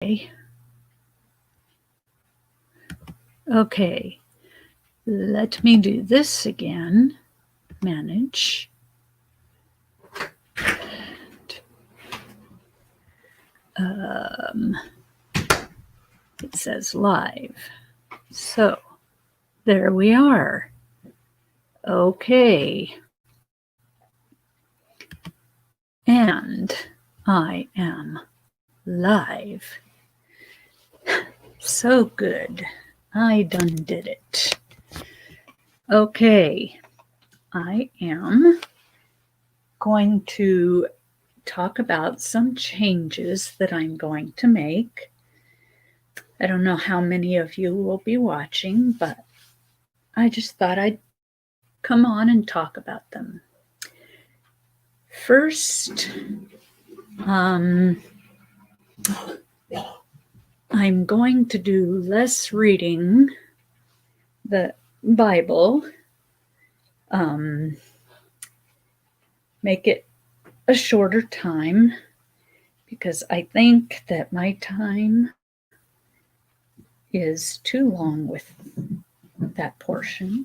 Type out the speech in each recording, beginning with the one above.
Okay, let me do this again. Manage. It says live. So there we are. Okay. And I am live. So good. I done did it. Okay. I am going to talk about some changes that I'm going to make. I don't know how many of you will be watching, but I just thought I'd come on and talk about them. First, I'm going to do less reading the Bible, make it a shorter time, because I think that my time is too long with that portion.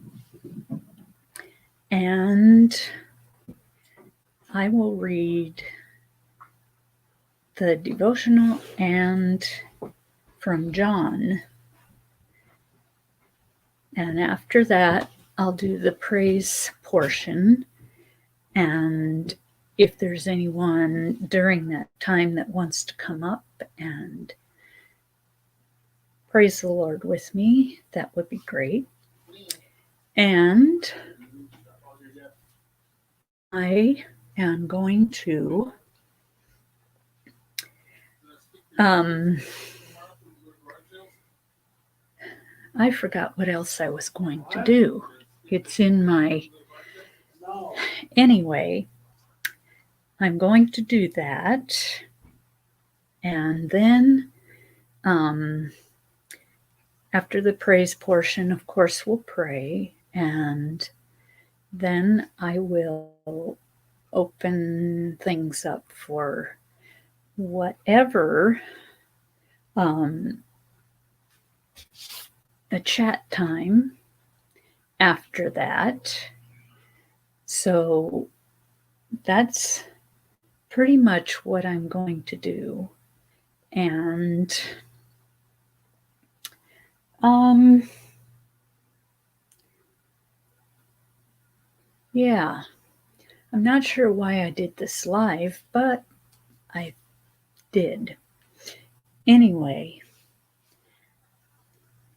And I will read the devotional and from John. And after that, I'll do the praise portion. And if there's anyone during that time that wants to come up and praise the Lord with me, that would be great. And I am going to I forgot what else I was going to do. It's in my... Anyway, I'm going to do that. And then after the praise portion, of course, we'll pray. And then I will open things up for whatever a chat time after that. So that's pretty much what I'm going to do. And yeah, I'm not sure why I did this live, but I did. Anyway,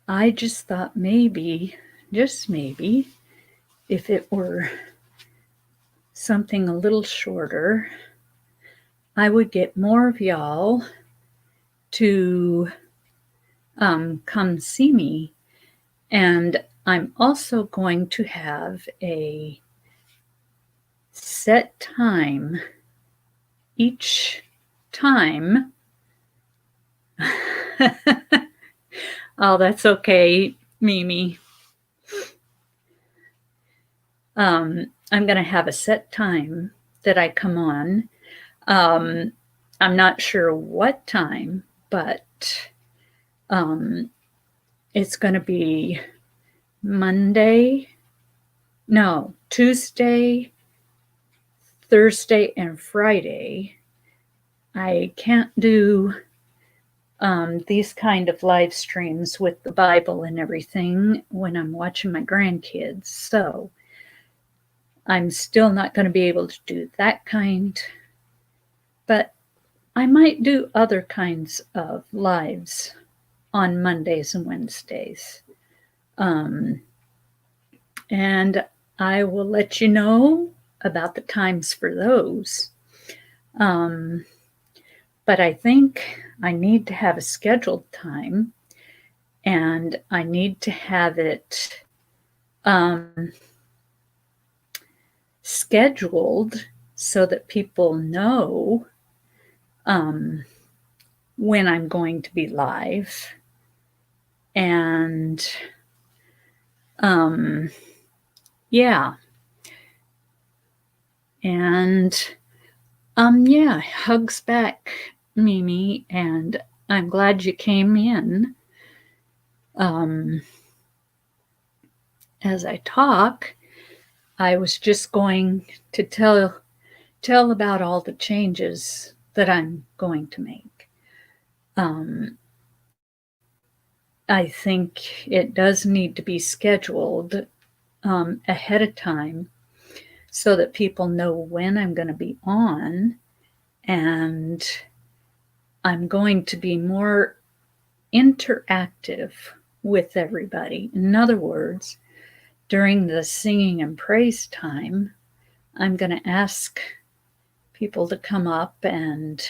I just thought maybe, just maybe, if it were something a little shorter, I would get more of y'all to come see me. And I'm also going to have a set time each time. Oh, that's okay, Mimi. I'm going to have a set time that I come on. I'm not sure what time, but it's going to be Tuesday, Thursday, and Friday. I can't do these kind of live streams with the Bible and everything when I'm watching my grandkids. So I'm still not going to be able to do that kind, but I might do other kinds of lives on Mondays and Wednesdays. And I will let you know about the times for those. But I think I need to have a scheduled time, and I need to have it scheduled so that people know when I'm going to be live. And yeah. And yeah, hugs back, Mimi. And I'm glad you came in. As I talk, I was just going to tell about all the changes that I'm going to make. I think it does need to be scheduled ahead of time so that people know when I'm going to be on, and I'm going to be more interactive with everybody. In other words, during the singing and praise time, I'm going to ask people to come up and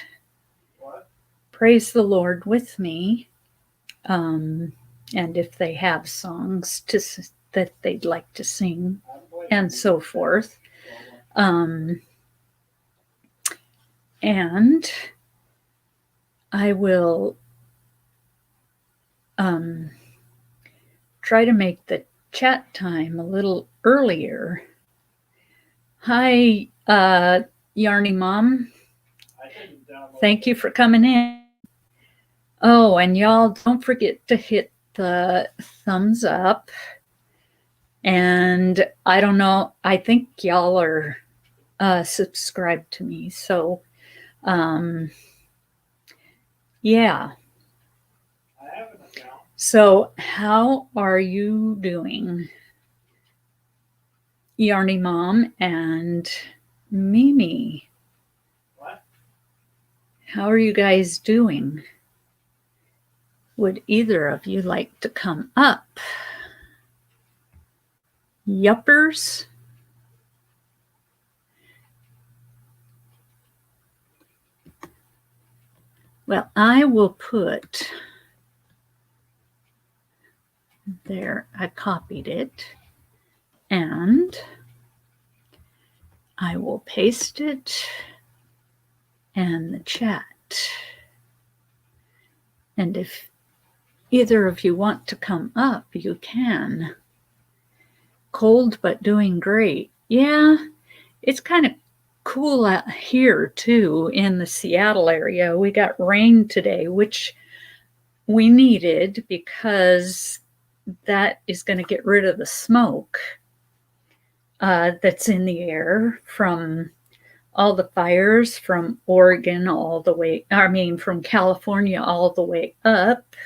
praise the Lord with me. And if they have songs that they'd like to sing, and so forth. And I will try to make the chat time a little earlier. Hi, Yarny Mom. Thank you for coming in. Oh, and y'all don't forget to hit the thumbs up. And I don't know, I think y'all are subscribed to me. So, yeah. So, how are you doing, Yarny Mom and Mimi? How are you guys doing? Would either of you like to come up? Yuppers? Well, I will put there, I copied it, and I will paste it in the chat. And if either of you want to come up, you can. Cold but doing great. Yeah, it's kind of cool out here too in the Seattle area. We got rain today, which we needed because that is going to get rid of the smoke that's in the air from all the fires from Oregon all the way, from California all the way up.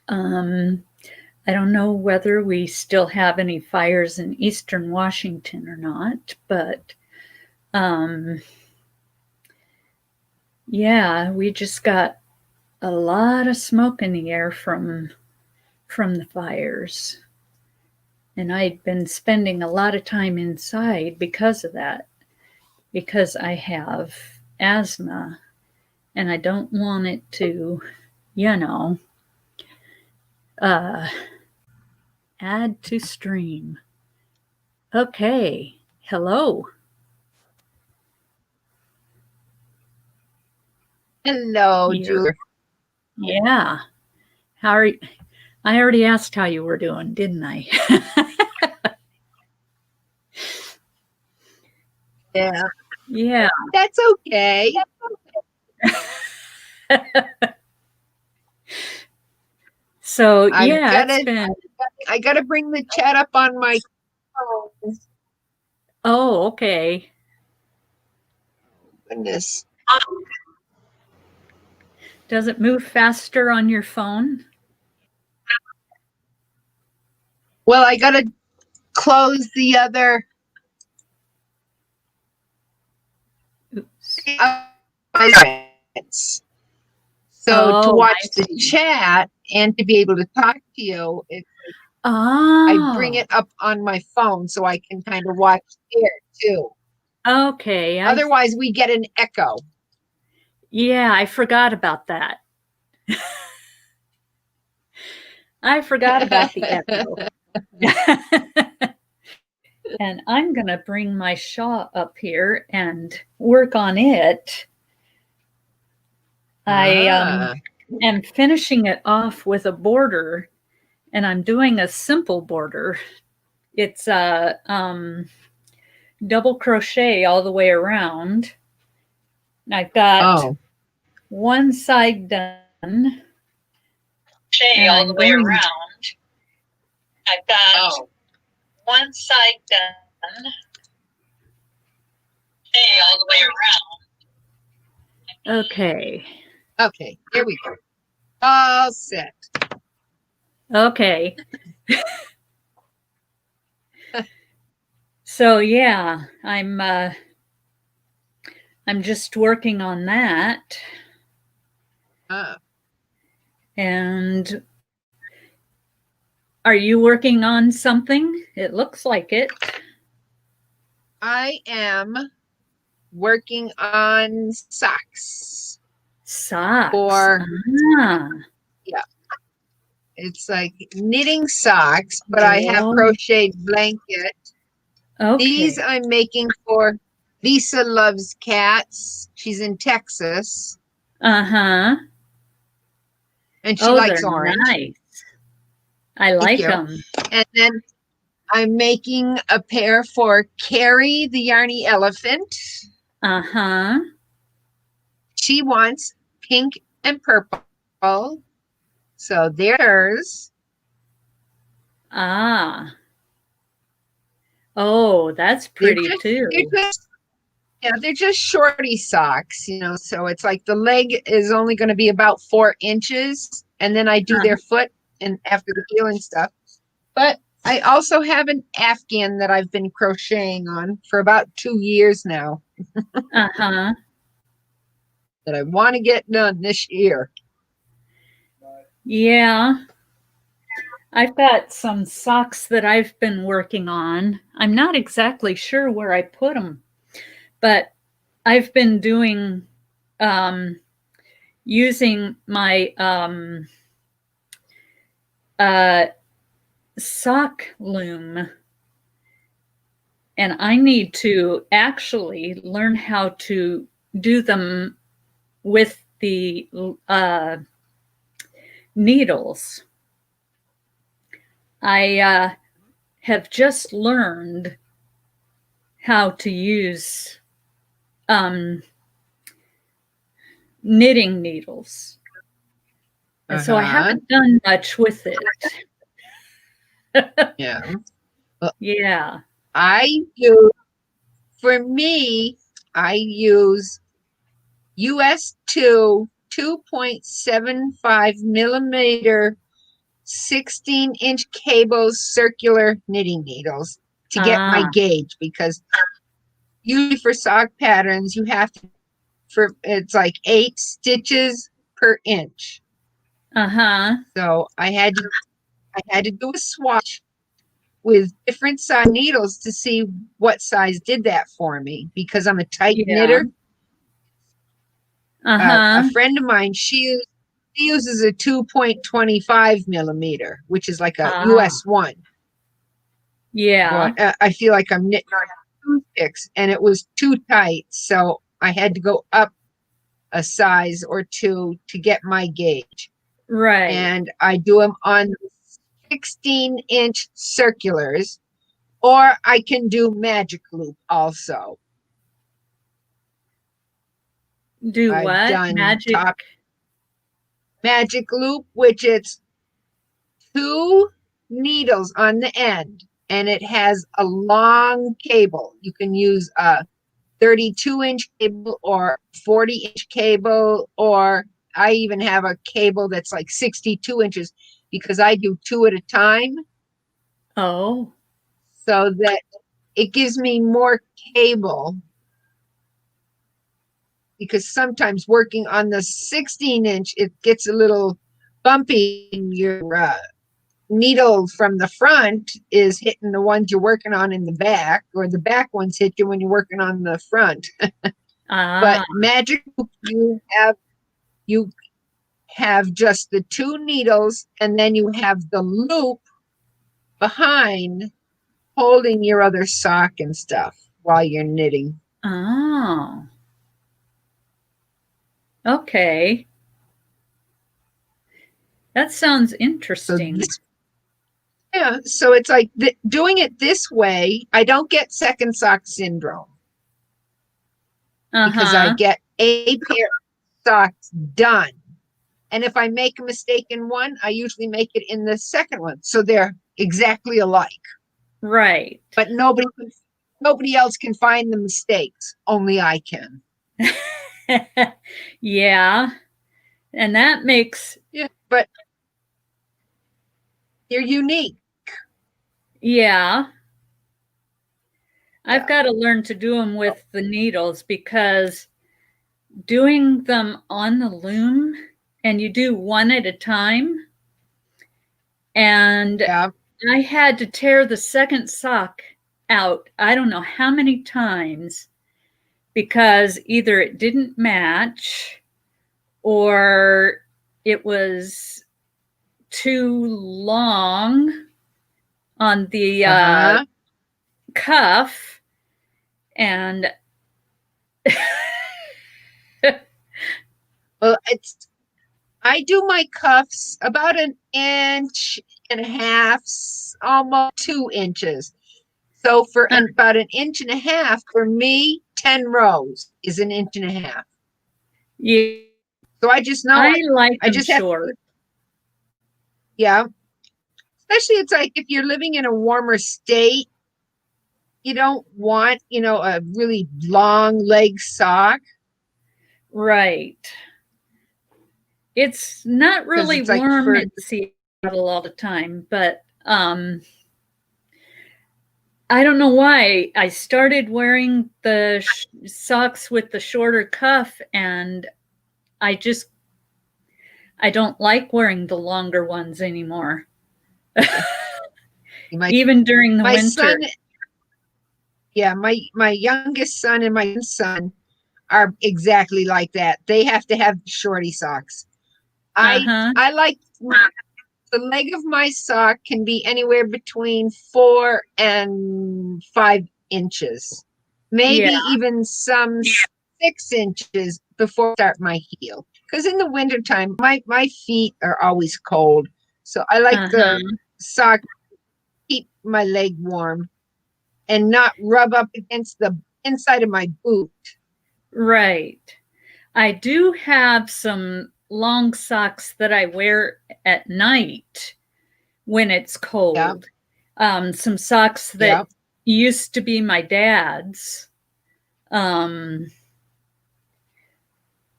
I don't know whether we still have any fires in Eastern Washington or not, but yeah, we just got a lot of smoke in the air from the fires. And I'd been spending a lot of time inside because of that, because I have asthma and I don't want it to, add to stream. Okay, hello. Hello, Julie. Yeah. How are you? I already asked how you were doing, didn't I? Yeah. Yeah. That's okay. So yeah, I gotta bring the chat up on my phone. Oh, okay. Goodness. Does it move faster on your phone? Well, I gotta close the other. Oops. So to watch the chat and to be able to talk to you, I bring it up on my phone so I can kind of watch there too. Okay. Otherwise, we get an echo. Yeah, I forgot about that. I forgot about the echo. And I'm going to bring my Shaw up here and work on it. I am finishing it off with a border, and I'm doing a simple border. It's a double crochet all the way around. I've got one side done. Crochet all the way around. I've got one side done. Crochet all the way around. Okay. Okay, here we go. All set. Okay. So yeah, I'm just working on that. And are you working on something? It looks like it. I am working on socks. Socks. Yeah. It's like knitting socks, but I have crocheted blanket. Okay. These I'm making for Lisa Loves Cats. She's in Texas. Uh-huh. And she likes orange. Nice. I like them. And then I'm making a pair for Carrie, the Yarny Elephant. Uh-huh. She wants pink and purple. So there's. Ah. Oh, that's pretty too. They're just shorty socks, so it's like the leg is only going to be about 4 inches. And then I do their foot and after the heel and stuff. But I also have an Afghan that I've been crocheting on for about 2 years now. Uh-huh. That I want to get done this year. Yeah. I've got some socks that I've been working on. I'm not exactly sure where I put them, but I've been doing, using my sock loom. And I need to actually learn how to do them with the needles. I have just learned how to use knitting needles. And so I haven't done much with it. Yeah. Yeah. For me, I use US 2.75 millimeter 16-inch cable circular knitting needles to get my gauge, because usually for sock patterns you have to, it's like 8 stitches per inch. So I had to do a swatch with different size needles to see what size did that for me, because I'm a tight knitter. A friend of mine, she uses a 2.25 millimeter, which is like a US 1. Yeah. But I feel like I'm knitting on toothpicks, and it was too tight, so I had to go up a size or 2 to get my gauge. Right. And I do them on 16-inch circulars, or I can do magic loop also. Do what? I've done magic loop, which it's 2 needles on the end, and it has a long cable. You can use a 32-inch cable or 40-inch cable, or I even have a cable that's like 62 inches, because I do 2 at a time. Oh. So that it gives me more cable, because sometimes working on the 16-inch, it gets a little bumpy. Your needle from the front is hitting the ones you're working on in the back, or the back ones hit you when you're working on the front. But magic, you have just the 2 needles, and then you have the loop behind holding your other sock and stuff while you're knitting. Oh. Okay. That sounds interesting. So it's like doing it this way, I don't get second sock syndrome. Because I get a pair socks done. And if I make a mistake in one, I usually make it in the second one. So they're exactly alike. Right. But nobody else can find the mistakes. Only I can. Yeah. And that makes... Yeah, but they're unique. Yeah. I've Yeah. got to learn to do them with the needles, because doing them on the loom, and you do one at a time, and Yeah. I had to tear the second sock out I don't know how many times, because either it didn't match or it was too long on the cuff, and well, I do my cuffs about 1.5 inches, almost 2 inches. So for about 1.5 inches, for me, 10 rows is 1.5 inches. Yeah, So I just know I like I them just have short. yeah. Especially it's like if you're living in a warmer state, you don't want, a really long leg sock. Right. It's not really It's like warm in Seattle all the time, but I don't know why. I started wearing the socks with the shorter cuff, and I don't like wearing the longer ones anymore. Even during the winter. Son, yeah, my youngest son and my son are exactly like that. They have to have shorty socks. I like the leg of my sock can be anywhere between 4 and 5 inches, maybe even some 6 inches before I start my heel. Because in the wintertime, my feet are always cold. So I like the sock to keep my leg warm and not rub up against the inside of my boot. Right. I do have some long socks that I wear at night when it's cold. Yeah. Some socks that used to be my dad's.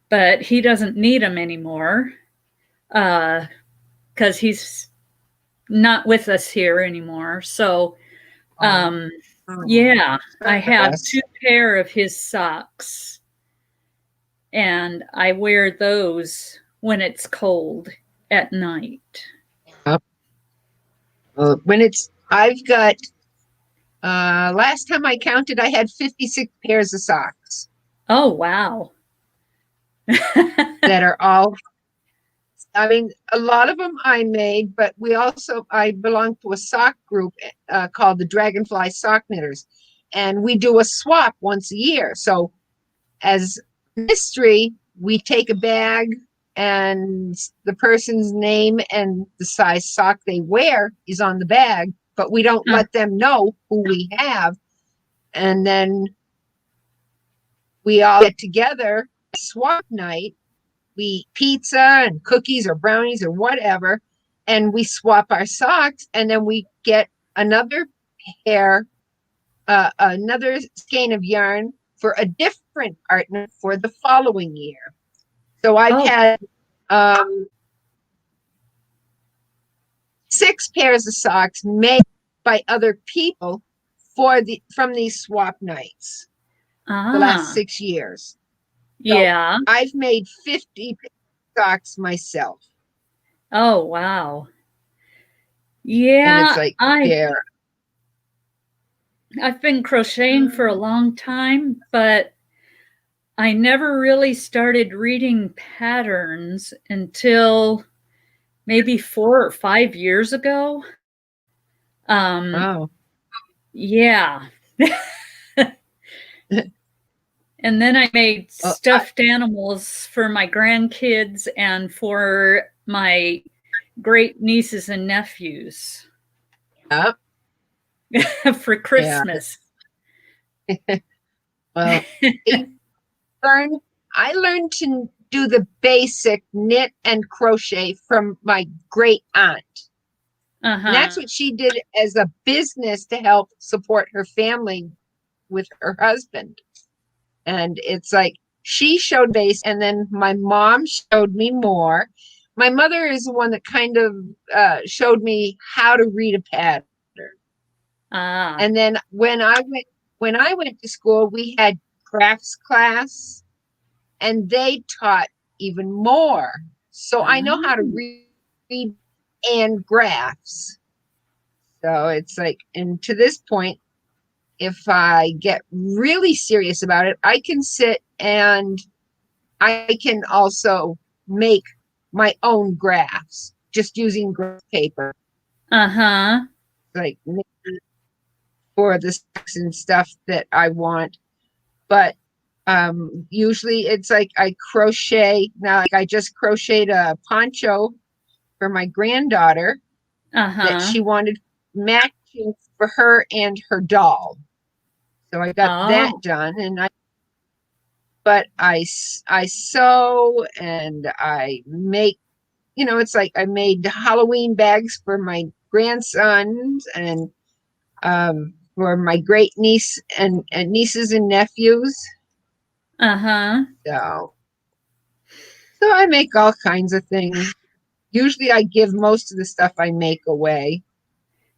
But he doesn't need them anymore, because he's not with us here anymore. So, yeah, I have 2 pair of his socks, and I wear those when it's cold at night. I've got, last time I counted, I had 56 pairs of socks. Oh, wow. That are all, I mean, a lot of them I made, but I belong to a sock group called the Dragonfly Sock Knitters, and we do a swap once a year. So as mystery, we take a bag and the person's name and the size sock they wear is on the bag, but we don't let them know who we have. And then we all get together, swap night, we eat pizza and cookies or brownies or whatever, and we swap our socks, and then we get another pair, another skein of yarn for a different partner for the following year. So I've had 6 pairs of socks made by other people from these swap nights the last 6 years. So yeah. I've made 50 socks myself. Oh, wow. Yeah. And it's like I've been crocheting for a long time, but I never really started reading patterns until maybe 4 or 5 years ago. Wow. Yeah. And then I made stuffed animals for my grandkids and for my great nieces and nephews. Yeah. For Christmas. Yeah. Well, I learned do the basic knit and crochet from my great aunt. And that's what she did as a business to help support her family with her husband. And it's like she showed base, and then my mom showed me more. My mother is the one that kind of showed me how to read a pattern. And then when I went to school, we had crafts class, and they taught even more. So I know how to read and graphs. So it's like, and to this point, if I get really serious about it, I can sit and I can also make my own graphs just using graph paper. Like for the stocks and stuff that I want. But usually it's like I crochet. Now, like I just crocheted a poncho for my granddaughter that she wanted matching for her and her doll. So I got that done, and I sew and I make, it's like I made Halloween bags for my grandsons and for my great niece and nieces and nephews. So I make all kinds of things. Usually I give most of the stuff I make away.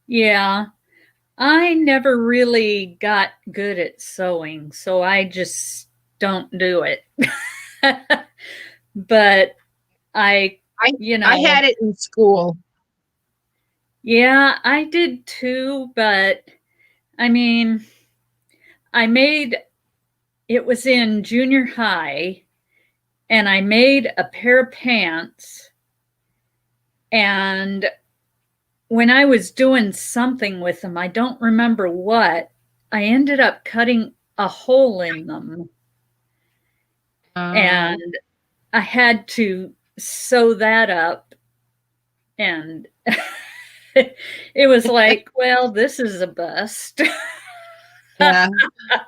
Yeah. I never really got good at sewing, so I just don't do it. But I had it in school. Yeah, I did too, but I mean, it was in junior high, and I made a pair of pants, and when I was doing something with them, I don't remember what, I ended up cutting a hole in them. And I had to sew that up, and it was like, well, this is a bust. Yeah.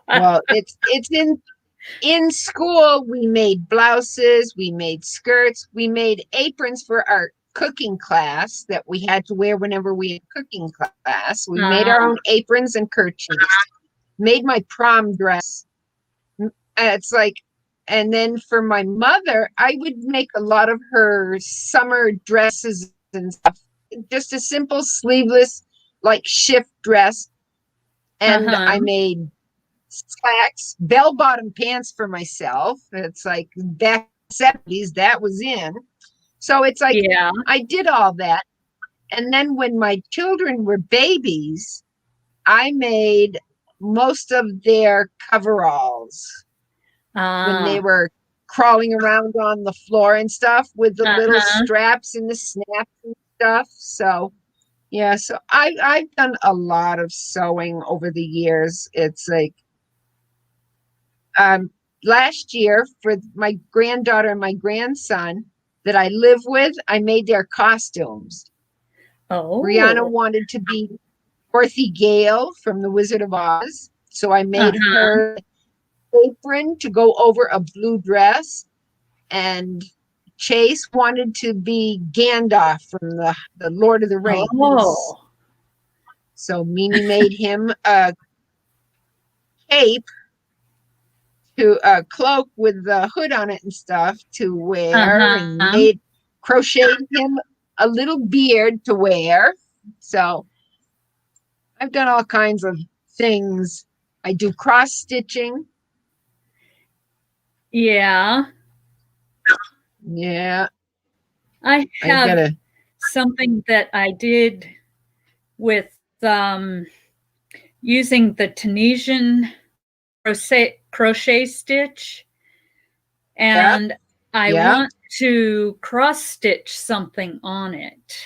Well, it's in school. We made blouses, we made skirts, we made aprons for our cooking class that we had to wear whenever we had cooking class. We made our own aprons and kerchiefs. Made my prom dress. It's like, and then for my mother, I would make a lot of her summer dresses and stuff. Just a simple sleeveless, like shift dress. And I made slacks, bell-bottom pants for myself. It's like back 70s, that was in. So it's like, I did all that. And then when my children were babies, I made most of their coveralls when they were crawling around on the floor and stuff with the little straps and the snaps and stuff. So yeah, so I've done a lot of sewing over the years. It's like last year for my granddaughter and my grandson that I live with, I made their costumes. Brianna wanted to be Dorothy Gale from The Wizard of Oz, so I made her apron to go over a blue dress, and Chase wanted to be Gandalf from the Lord of the Rings. So Mimi made him a cape, to a cloak with the hood on it and stuff to wear, and crocheted him a little beard to wear. So I've done all kinds of things. I do cross stitching. Yeah. I have something that I did with using the Tunisian crochet stitch, and I want to cross stitch something on it.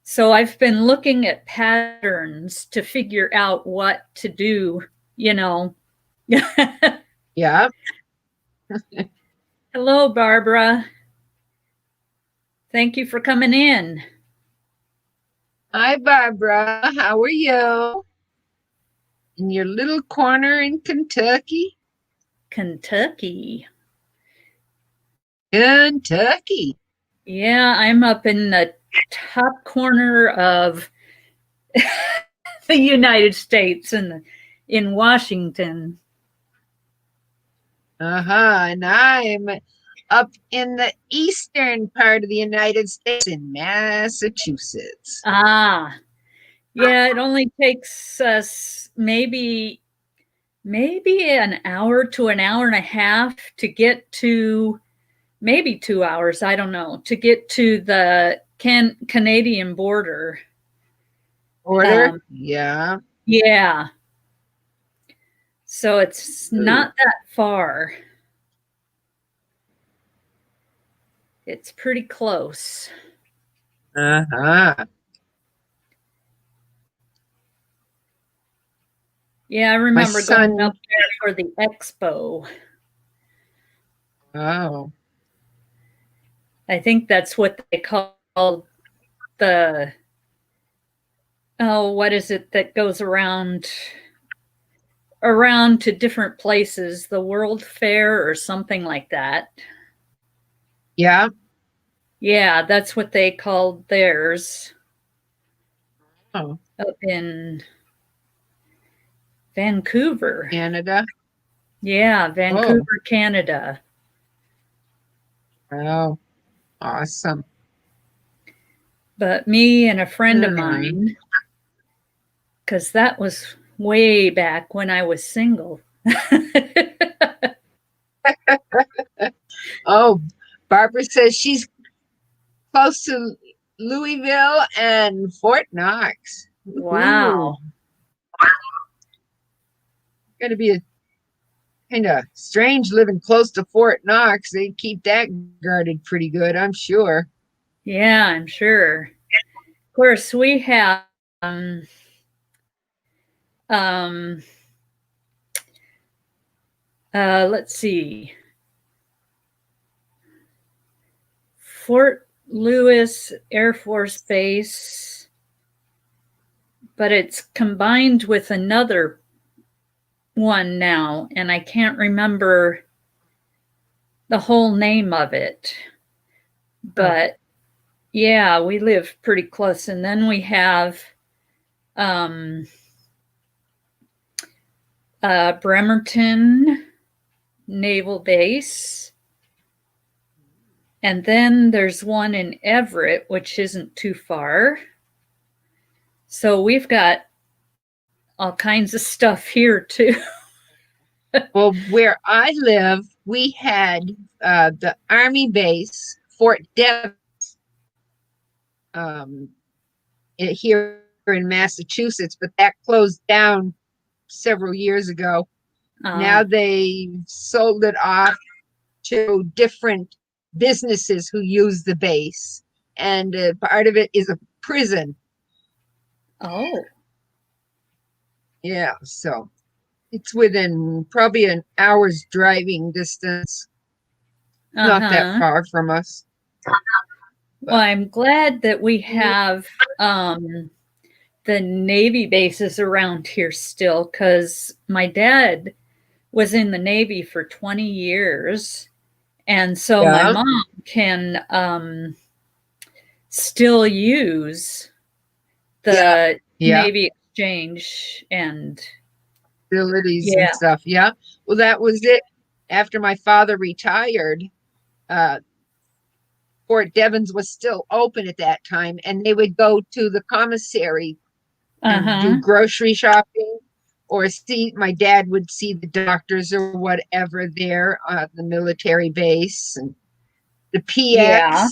So I've been looking at patterns to figure out what to do, Yeah. Hello, Barbara. Thank you for coming in. Hi, Barbara. How are you? In your little corner in Kentucky? Kentucky. Kentucky. Yeah, I'm up in the top corner of the United States in Washington. And I'm up in the eastern part of the United States in Massachusetts. Ah, yeah, it only takes us maybe an hour to an hour and a half to get to, maybe 2 hours, I don't know, to get to the Canadian border. Order? Yeah. Yeah. So it's not that far. It's pretty close. Uh-huh. Yeah, I remember going up there for the expo. Oh. I think that's what they call the, oh, what is it that goes around to different places, the World Fair or something like that. Yeah. Yeah, that's what they called theirs. Oh. Up in Vancouver. Canada? Yeah, Vancouver, Canada. Oh, awesome. But me and a friend of mine, because that was way back when I was single. Oh, Barbara says she's close to Louisville and Fort Knox. Wow. Got to be a kind of strange living close to Fort Knox. They keep that guarded pretty good, I'm sure. Yeah, I'm sure. Of course, we have let's see, Fort Lewis Air Force Base, but it's combined with another one now, and I can't remember the whole name of it. But yeah, we live pretty close. And then we have Bremerton Naval Base. And then there's one in Everett, which isn't too far. So we've got all kinds of stuff here too. Well, where I live, we had the Army base, Fort Devens, here in Massachusetts, but that closed down several years ago. Now they sold it off to different businesses who use the base, and part of it is a prison. Oh. Yeah, so it's within probably an hour's driving distance. Not that far from us. Well, I'm glad that we have the Navy bases around here still, because my dad was in the Navy for 20 years. And so my mom can still use the Navy Exchange and facilities and stuff. Yeah. Well, that was it. After my father retired, Fort Devens was still open at that time, and they would go to the commissary and do grocery shopping, or my dad would see the doctors or whatever there at the military base and the PX. Yeah.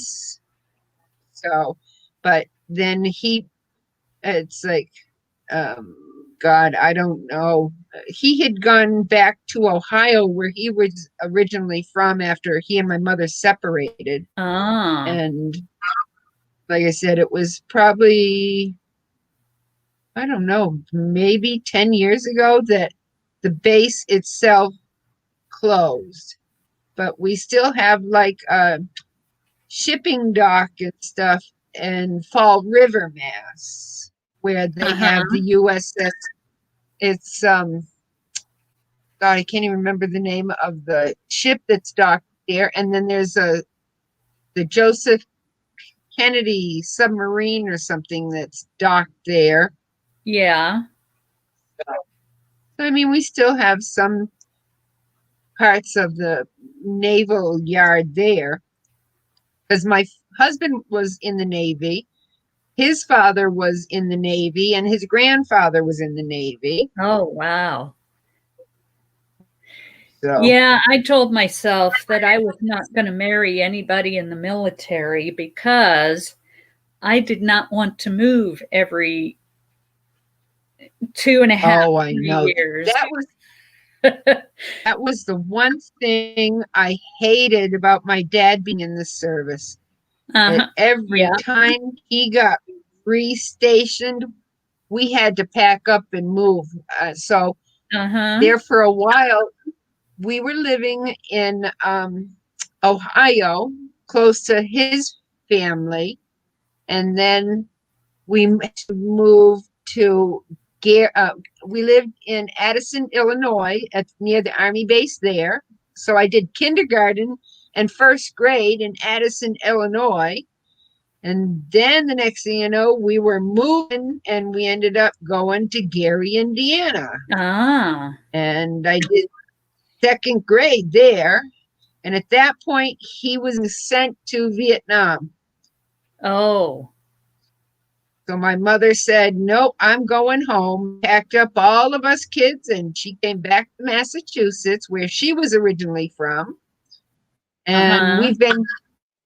So, but then it's like, God, I don't know. He had gone back to Ohio, where he was originally from, after he and my mother separated. And like I said, it was probably, I don't know, maybe 10 years ago that the base itself closed. But we still have like a shipping dock and stuff in Fall River, Mass, where they have the USS. It's God, I can't even remember the name of the ship that's docked there. And then there's a the Joseph Kennedy submarine or something that's docked there. Yeah. So, I mean, we still have some parts of the naval yard there because my husband was in the Navy. His father was in the Navy and his grandfather was in the Navy. Oh, wow. So, yeah, I told myself that I was not going to marry anybody in the military because I did not want to move every 2.5 oh, I know. years. That was the one thing I hated about my dad being in the service. That every Yeah. time he got restationed, we had to pack up and move. So there for a while, we were living in Ohio, close to his family, and then we moved to we lived in Addison, Illinois, near the Army base there. So I did kindergarten and first grade in Addison, Illinois. And then the next thing you know, we were moving and we ended up going to Gary, Indiana. And I did second grade there. And at that point, he was sent to Vietnam. Oh. So my mother said, nope, I'm going home. Packed up all of us kids and she came back to Massachusetts, where she was originally from. And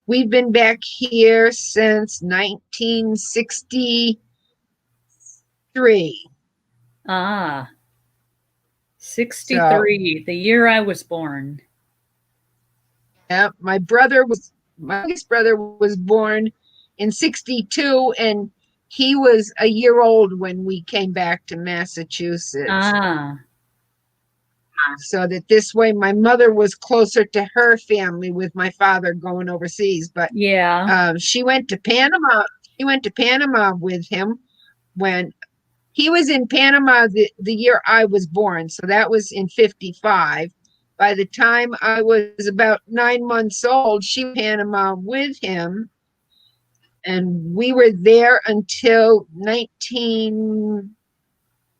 we've been back here since 1963. 63, the year I was born. Yeah, my youngest brother was born in 62 and he was a year old when we came back to Massachusetts. So that this way my mother was closer to her family with my father going overseas. But yeah, she went to Panama. She went to Panama with him when he was in Panama the year I was born. So that was in 55. By the time I was about 9 months old, she was in Panama with him. And we were there until I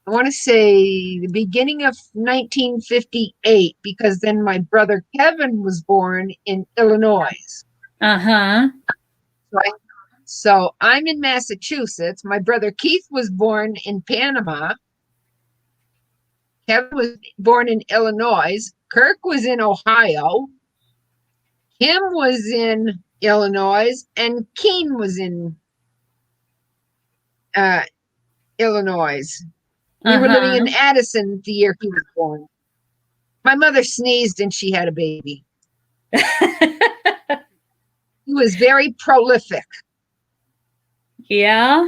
want to say the beginning of 1958, because then my brother Kevin was born in Illinois. So I'm in Massachusetts. My brother Keith was born in Panama. Kevin was born in Illinois. Kirk was in Ohio. Kim was in Illinois. And Keen was in Illinois. We were living in Addison the year he was born. My mother sneezed and she had a baby. He was very prolific. Yeah.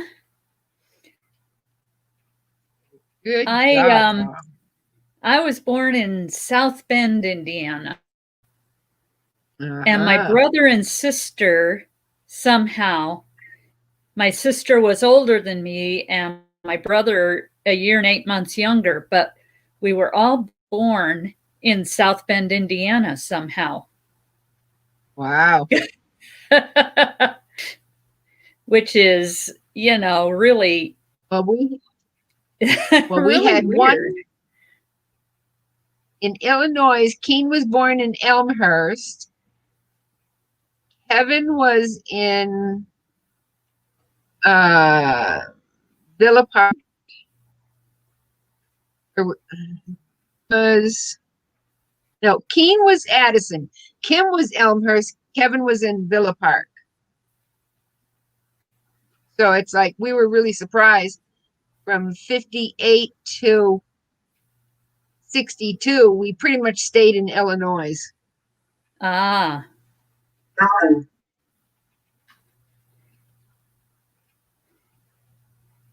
Good job, Mom. I was born in South Bend, Indiana. And my brother and sister, somehow, my sister was older than me and my brother a year and 8 months younger, but we were all born in South Bend, Indiana somehow. Wow. Which is, really Well, we really had weird. one in Illinois. Keen was born in Elmhurst. Kevin was in Villa Park. Keen was Addison. Kim was Elmhurst. Kevin was in Villa Park. So it's like we were really surprised. From 58 to 62, we pretty much stayed in Illinois.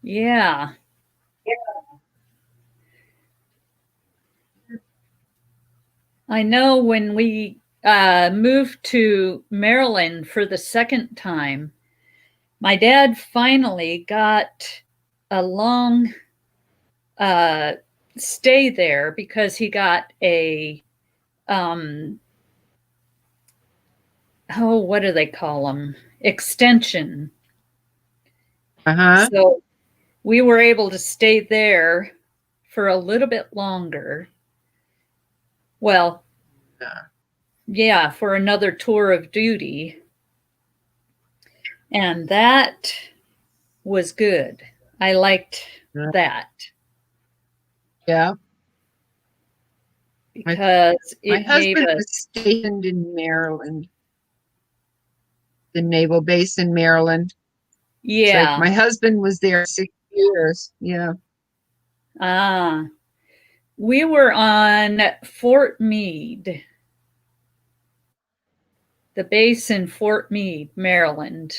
Yeah. I know when we moved to Maryland for the second time, my dad finally got a long stay there because he got a oh, what do they call them? Extension. Uh-huh. So we were able to stay there for a little bit longer. Well, yeah, for another tour of duty. And that was good. I liked that. Yeah. Because my it gave husband us. was stationed in Maryland, the naval base in Maryland. It's like Yeah. my husband was there 6 years. Yeah. We were on Fort Meade, the base in Fort Meade, Maryland.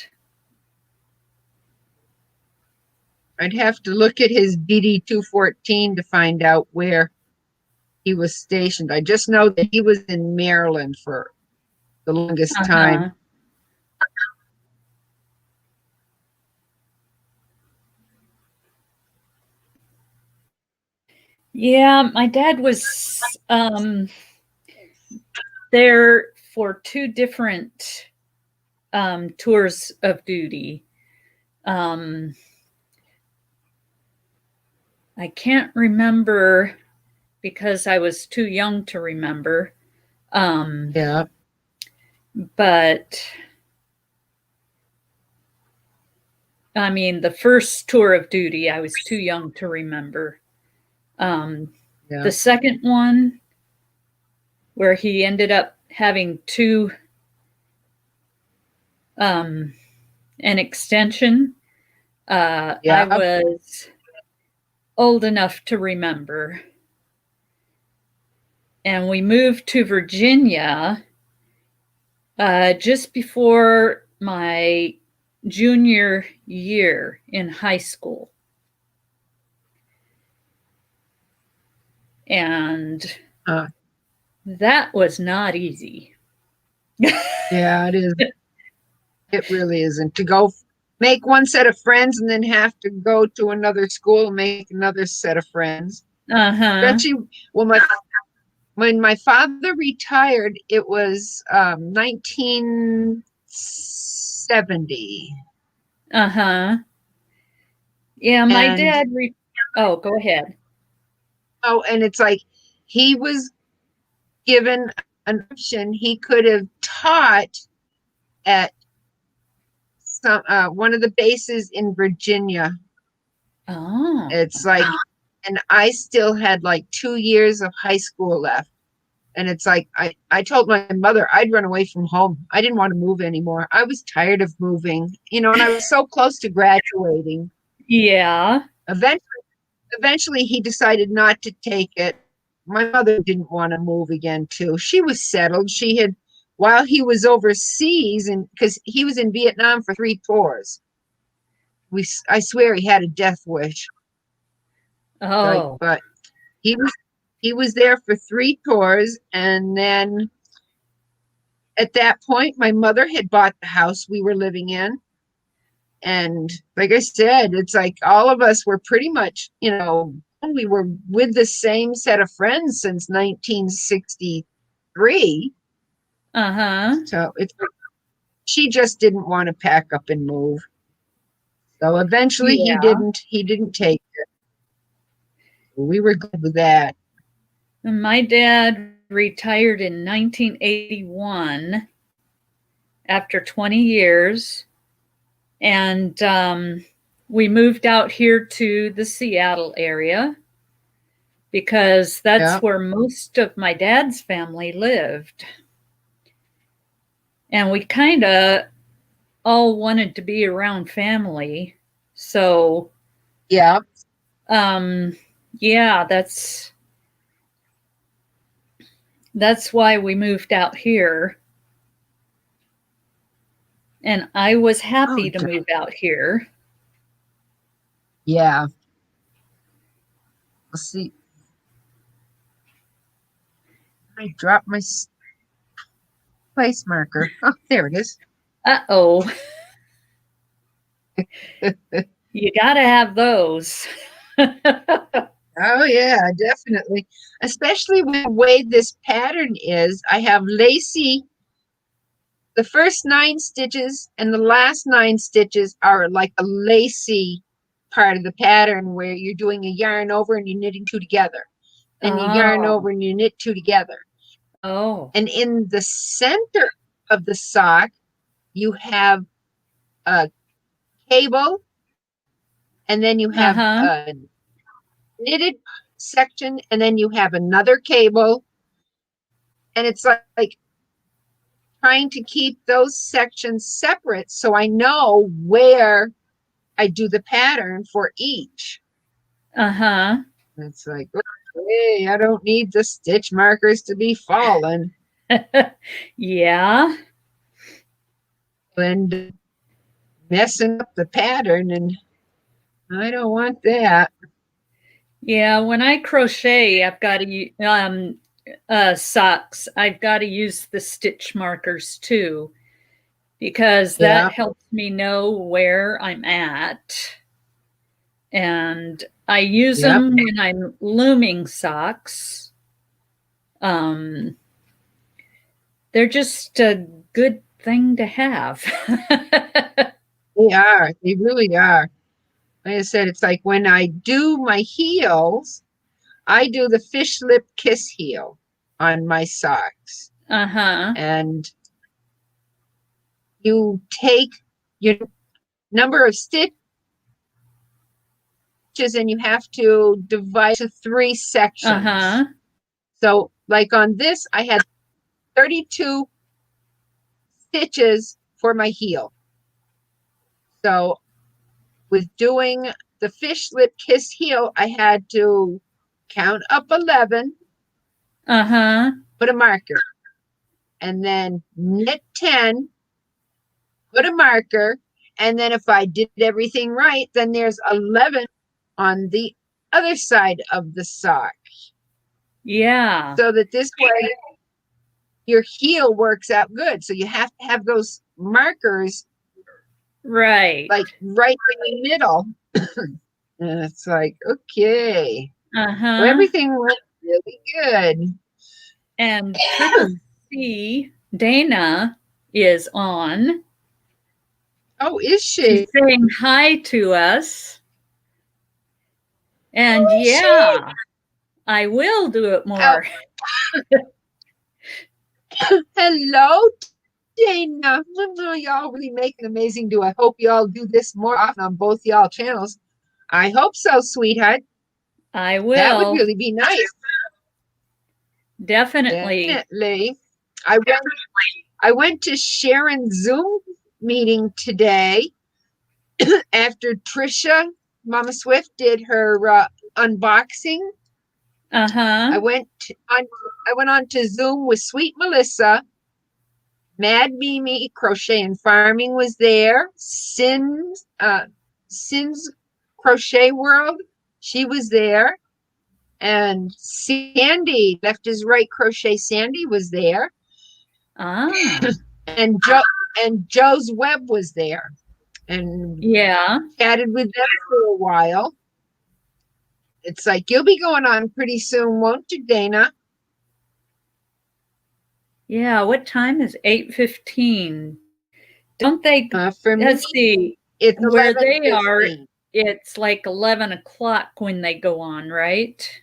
I'd have to look at his DD 214 to find out where he was stationed. I just know that he was in Maryland for the longest time. Yeah, my dad was there for 2 different tours of duty. I can't remember because I was too young to remember. Yeah. But I mean, the first tour of duty, I was too young to remember. The second one, where he ended up having 2, an extension, I was old enough to remember. And we moved to Virginia just before my junior year in high school. And that was not easy. Yeah, it is. It really isn't. To go make one set of friends and then have to go to another school and make another set of friends. Especially, well, when my father retired, it was 1970. Yeah, my dad. Oh, go ahead. Oh, and it's like he was given an option. He could have taught at some one of the bases in Virginia. Oh. It's like, and I still had like 2 years of high school left. And it's like, I told my mother I'd run away from home. I didn't want to move anymore. I was tired of moving, and I was so close to graduating. Yeah. Eventually he decided not to take it. My mother didn't want to move again too. She was settled. She had, while he was overseas, and because he was in Vietnam for 3 tours. I swear he had a death wish. Oh. But he was there for 3 tours, and then at that point my mother had bought the house we were living in. And like I said, it's like all of us were pretty much, we were with the same set of friends since 1963. So she just didn't want to pack up and move. So eventually he didn't take it. We were good with that. My dad retired in 1981 after 20 years. And we moved out here to the Seattle area because that's where most of my dad's family lived. And we kind of all wanted to be around family. So, yeah, that's why we moved out here. And I was happy to move out here. Yeah. Let's see. I dropped my place marker. Oh, there it is. Uh-oh. You got to have those. Oh, yeah, definitely. Especially with the way this pattern is. I have Lacey, the first 9 stitches and the last 9 stitches are like a lacy part of the pattern where you're doing a yarn over and you're knitting 2 together. Then you yarn over and you knit 2 together. Oh. And in the center of the sock, you have a cable, and then you have a knitted section, and then you have another cable. And it's like trying to keep those sections separate so I know where I do the pattern for each. It's like, okay, I don't need the stitch markers to be falling. Yeah. And messing up the pattern, and I don't want that. Yeah, when I crochet, I've got to socks. I've got to use the stitch markers too, because that helps me know where I'm at. And I use them when I'm looming socks. They're just a good thing to have. They are. They really are. Like I said, it's like when I do my heels, I do the fish lip kiss heel on my socks. And you take your number of stitches and you have to divide to 3 sections. So like on this, I had 32 stitches for my heel. So with doing the fish lip kiss heel, I had to count up 11, put a marker, and then knit 10, put a marker, and then if I did everything right, then there's 11 on the other side of the sock. Yeah. So that this way your heel works out good. So you have to have those markers right in the middle. And it's like, okay. So everything went really good. And Triple C, Dana, is on. Oh, is she? She's saying hi to us. And yeah, I will do it more. Hello, Dana. Y'all really make an amazing duo. I hope y'all do this more often on both y'all channels. I hope so, sweetheart. I will. That would really be nice. Definitely. I went to Sharon's Zoom meeting today after Trisha, Mama Swift, did her unboxing. I went on to Zoom with Sweet Melissa. Mad Mimi Crochet and Farming was there. Sin's Crochet World, she was there. And Sandy, Left is Right Crochet Sandy, was there. And Joe's Web was there. And chatted with them for a while. It's like, you'll be going on pretty soon, won't you, Dana? Yeah, what time is 8:15? Don't they? For me, let's see. It's where they are. It's like 11 o'clock when they go on, right?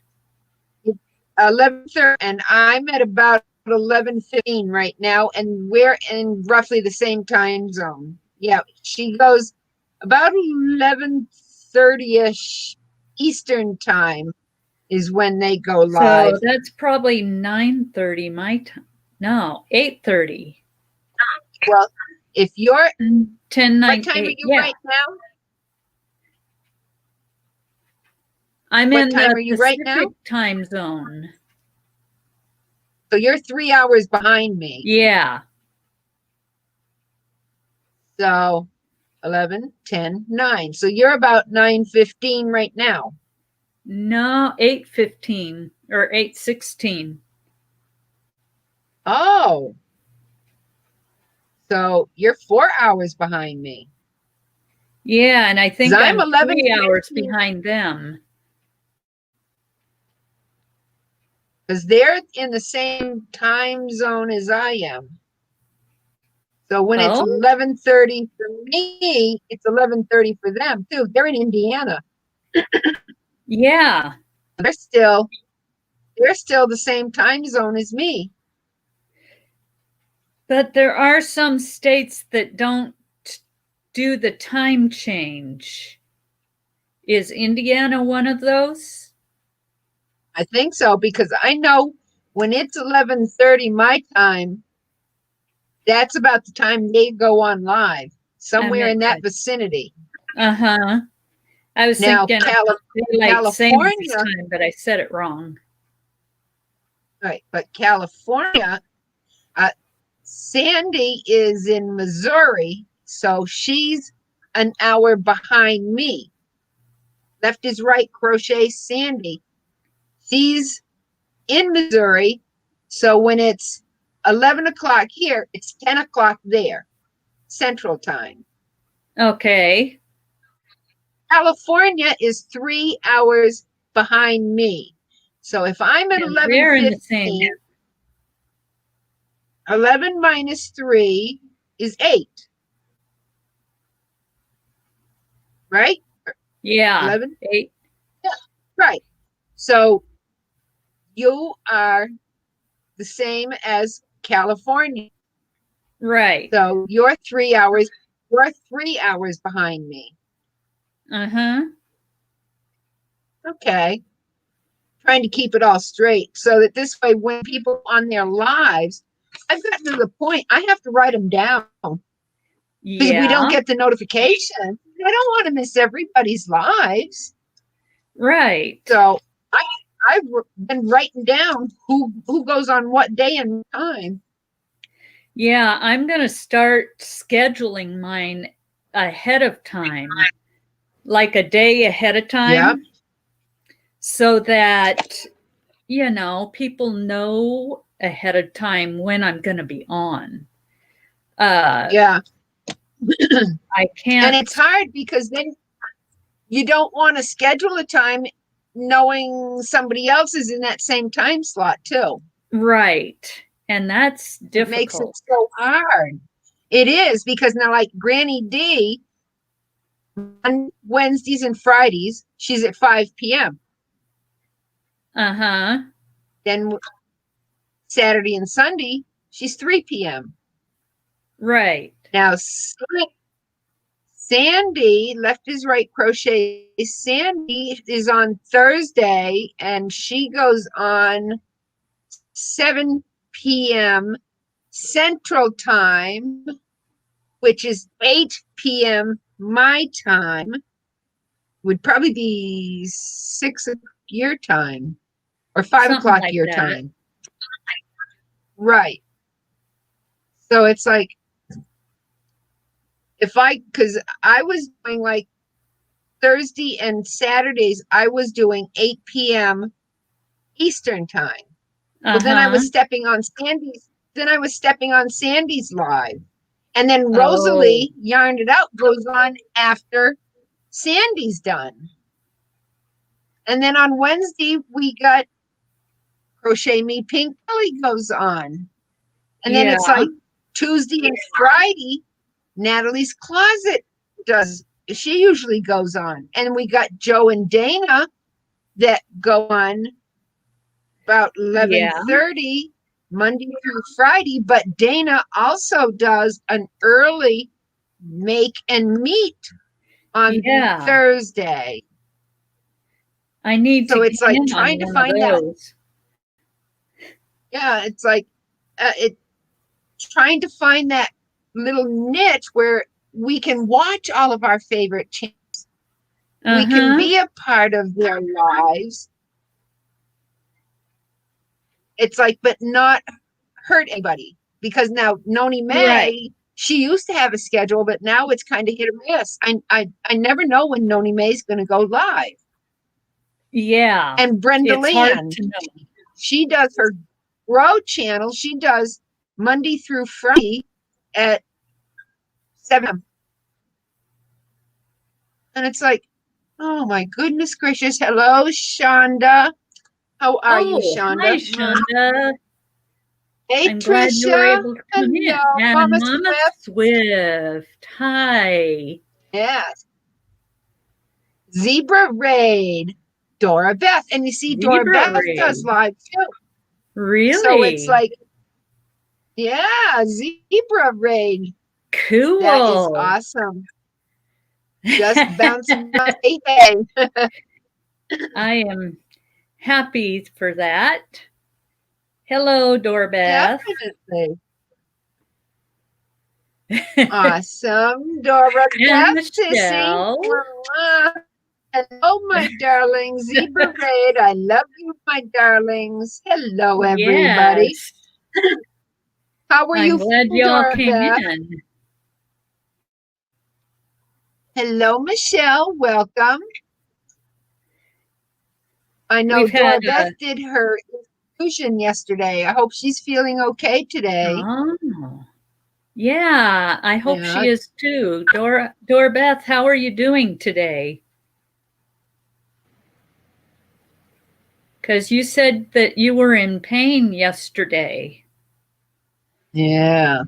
11:30, and I'm at about 11:15 right now, and we're in roughly the same time zone. Yeah, she goes about 11:30ish Eastern time is when they go live. So that's probably 9:30 my time. No, 8:30. Well, if you're 10, 9, what time 8, are you right now? I'm what in time the are you Pacific right now? time zone. So you're 3 hours behind me. Yeah. So 11, 10, 9. So you're about 9:15 right now. No, 8:15 or 8:16. Oh. So you're 4 hours behind me. Yeah, and I think I'm 11 3 hours behind them. Because they're in the same time zone as I am. So when it's 11:30 for me, it's 11:30 for them too. They're in Indiana. Yeah. They're still the same time zone as me. But there are some states that don't do the time change. Is Indiana one of those? I think so, because I know when it's 11:30 my time, that's about the time they go on live, somewhere in that vicinity. Uh-huh. I was Now, thinking daylight savings time, but I said it wrong. Right, but California, Sandy is in Missouri, so she's an hour behind me. Left is right crochet Sandy. She's in Missouri, so when it's 11 o'clock here, it's 10 o'clock there, Central Time. Okay. California is 3 hours behind me. So if I'm at 11:15, 11 minus 3 is 8. Right? Yeah. 11? 8. Yeah, right. So you are the same as California. Right. So you're 3 hours behind me. Uh-huh. Okay. Trying to keep it all straight so that this way when people on their lives, I've gotten to the point I have to write them down. Because we don't get the notification. I don't want to miss everybody's lives. Right. So I've been writing down who goes on what day and time. Yeah, I'm going to start scheduling mine ahead of time, like a day ahead of time. Yeah. So that, people know ahead of time when I'm going to be on. Yeah. I can't. And it's hard because then you don't want to schedule a time knowing somebody else is in that same time slot too. Right. And that's difficult. It makes it so hard. It is, because now, like Granny D, on Wednesdays and Fridays, she's at 5 p.m. Uh-huh. Then Saturday and Sunday, she's 3 p.m. Right. Now, Sandy, left is right crochet. Sandy is on Thursday and she goes on 7 p.m. Central Time, which is 8 p.m. my time. Would probably be 6 your time or 5 o'clock like your time. Right. So it's like, because I was doing like Thursday and Saturdays, I was doing 8 p.m. Eastern time. Well, then I was stepping on Sandy's live. And then Rosalie Yarned It Out goes on after Sandy's done. And then on Wednesday, we got Crochet Me Pink Belly goes on. And then it's like Tuesday and Friday, Natalie's Closet she usually goes on. And we got Joe and Dana that go on about 11:30 Monday through Friday. But Dana also does an early make and meet on Thursday. I need so it's like trying to find that. Yeah, it's like trying to find that little niche where we can watch all of our favorite channels. We can be a part of their lives. It's like, but not hurt anybody. Because now Noni May, she used to have a schedule, but now it's kind of hit or miss. I never know when Noni May is going to go live. Yeah. And Brenda Land, she does her Grow channel. She does Monday through Friday at 7. And it's like, oh my goodness gracious. Hello, Shonda. How are you, Shonda? Hi, Shonda. Hey, I'm glad you were Tricia. able to come in. Hello, And Mama Mama Swift. Swift. Hi. Yes. Zebra Raid. Dora Beth. And you see, Dora Zebra Beth does Raid. live too. So it's Really? like, yeah, Zebra Raid. That is Cool. awesome. Just bouncing off. Hey, hey. I am happy for that. Hello, Doorbeth. Definitely. Awesome. Dora And Beth, Sissy. Michelle. Hello, my darling. Zebra Raid. I love you, my darlings. Hello, everybody. Yes. How are I'm you glad feeling, y'all Dora came Beth? in. Hello, Michelle. Welcome. I know We've Dora had Beth did her infusion yesterday. I hope she's feeling okay today. oh, yeah, I hope Yeah. she is too. Doorbeth, how are you doing today? Because you said that you were in pain yesterday. Yeah.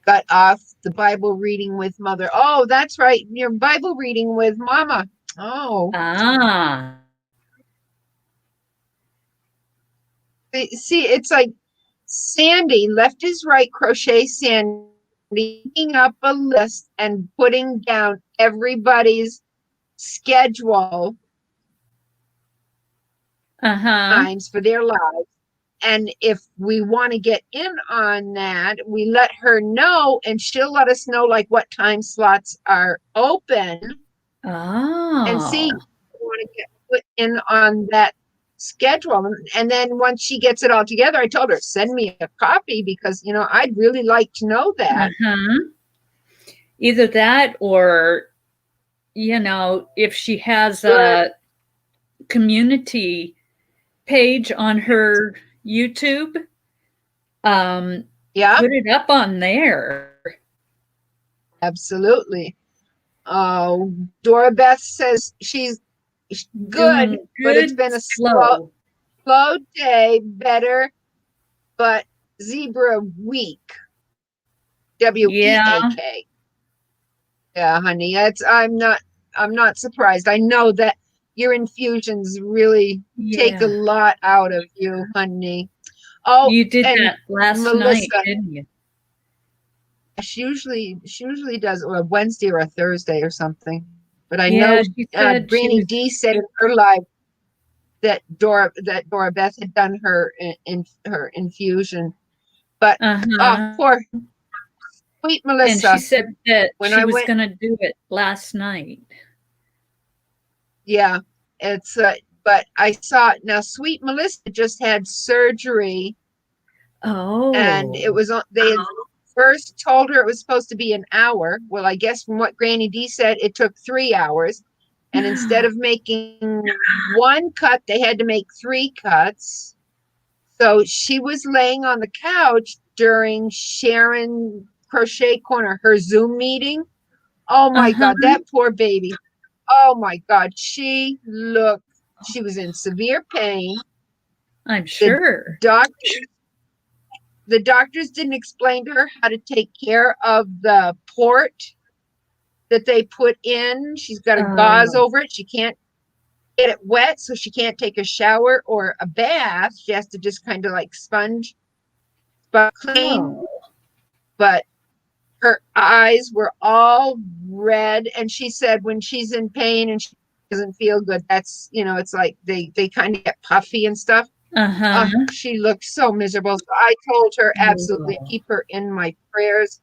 Got off the Bible reading with Mother. Oh, that's right. Your Bible reading with Mama. Oh. Ah. See, it's like Sandy, left is right, crochet Sandy, picking up a list and putting down everybody's schedule times for their lives. And if we want to get in on that, we let her know and she'll let us know like what time slots are open. And see, Oh. we want to get put in on that schedule. And then once she gets it all together, I told her, send me a copy because, I'd really like to know that. Either that or, if she has a community page on her YouTube, Yeah, put it up on there. absolutely. Oh, Dora Beth says she's good, Doing but it's good, been a slow. slow day, better, but zebra week. Yeah. WEAK. Yeah, honey. I'm not surprised. I know that your infusions really take a Yeah. lot out of you, honey. Oh, You did and that last night, Melissa, didn't you? she usually does a Wednesday or a Thursday or something. But I Yeah, know she said she Granny was. D said in her live that Dora Beth had done her her infusion. But Uh-huh. poor sweet And she Melissa. said that When she I was went, going to do it last night. yeah, it's but I saw now sweet Melissa just had surgery and it Oh. was on they had first told her it was supposed to be an hour. Well, I guess from what Granny D said, it took 3 hours. And instead of making one cut, they had to make 3 cuts. So she was laying on the couch during Sharon Crochet Corner, her Zoom meeting. Oh my Uh-huh. God, that poor baby. Oh my God, she was in severe pain. I'm The sure. doctor, the doctors didn't explain to her how to take care of the port that they put in. She's got a gauze Oh. over it. She can't get it wet, so she can't take a shower or a bath. She has to just kind of like sponge, but clean. Oh. But her eyes were all red, and she said when she's in pain and she doesn't feel good, that's it's like they kind of get puffy and stuff. Uh-huh. She looked so miserable. So I told her absolutely Oh. keep her in my prayers.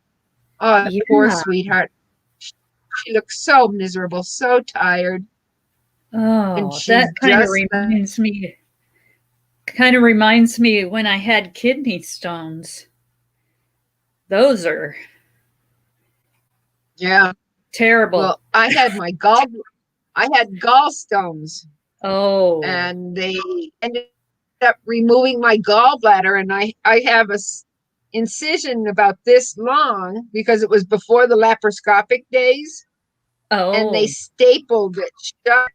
Oh, poor Yeah. sweetheart. She looked so miserable, so tired, and Oh, she's that just kind of reminds me when I had kidney stones. Those are yeah. terrible. Well, I had gallstones, Oh. and they ended up removing my gallbladder, and I have a incision about this long because it was before the laparoscopic days, and they Oh. stapled it shut.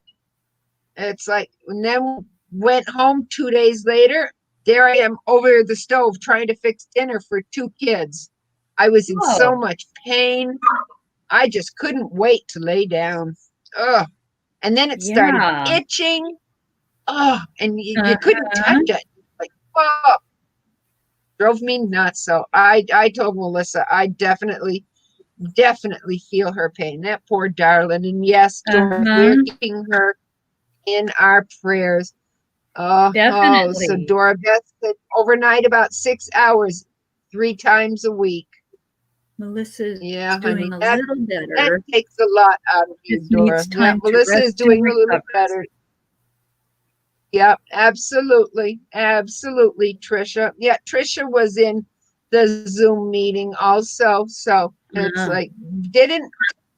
It's like, and then went home 2 days later. there I am over the stove trying to fix dinner for 2 kids. I was in so much pain. I just couldn't wait to lay down. Ugh. And then it started itching. Oh, and you couldn't touch it. Like, oh, drove me nuts. So I told Melissa, I definitely feel her pain. That poor darling. And yes, we're keeping her in our prayers. Oh, so Dora Beth said overnight about 6 hours, 3 times a week. Melissa's doing honey, a little better. That takes a lot out of you, Dora. Yeah, Melissa is doing a little better. Yep, absolutely. Absolutely, Trisha. Yeah, Trisha was in the Zoom meeting also. So it's like, didn't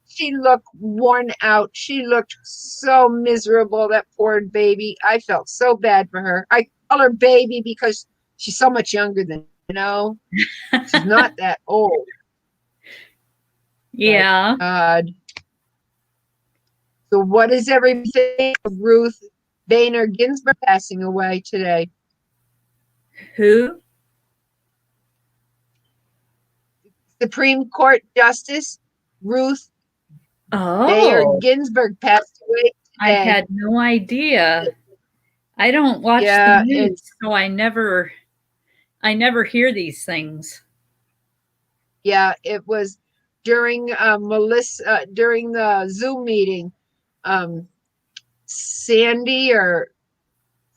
she look worn out? She looked so miserable, that poor baby. I felt so bad for her. I call her baby because she's so much younger than, she's not that old. Yeah. God. So what is everything of Ruth Bader Ginsburg passing away today? Who? Supreme Court Justice Ruth Bader Ginsburg passed away today. I had no idea. I don't watch the news, so I never hear these things. Yeah, it was during during the Zoom meeting. Sandy or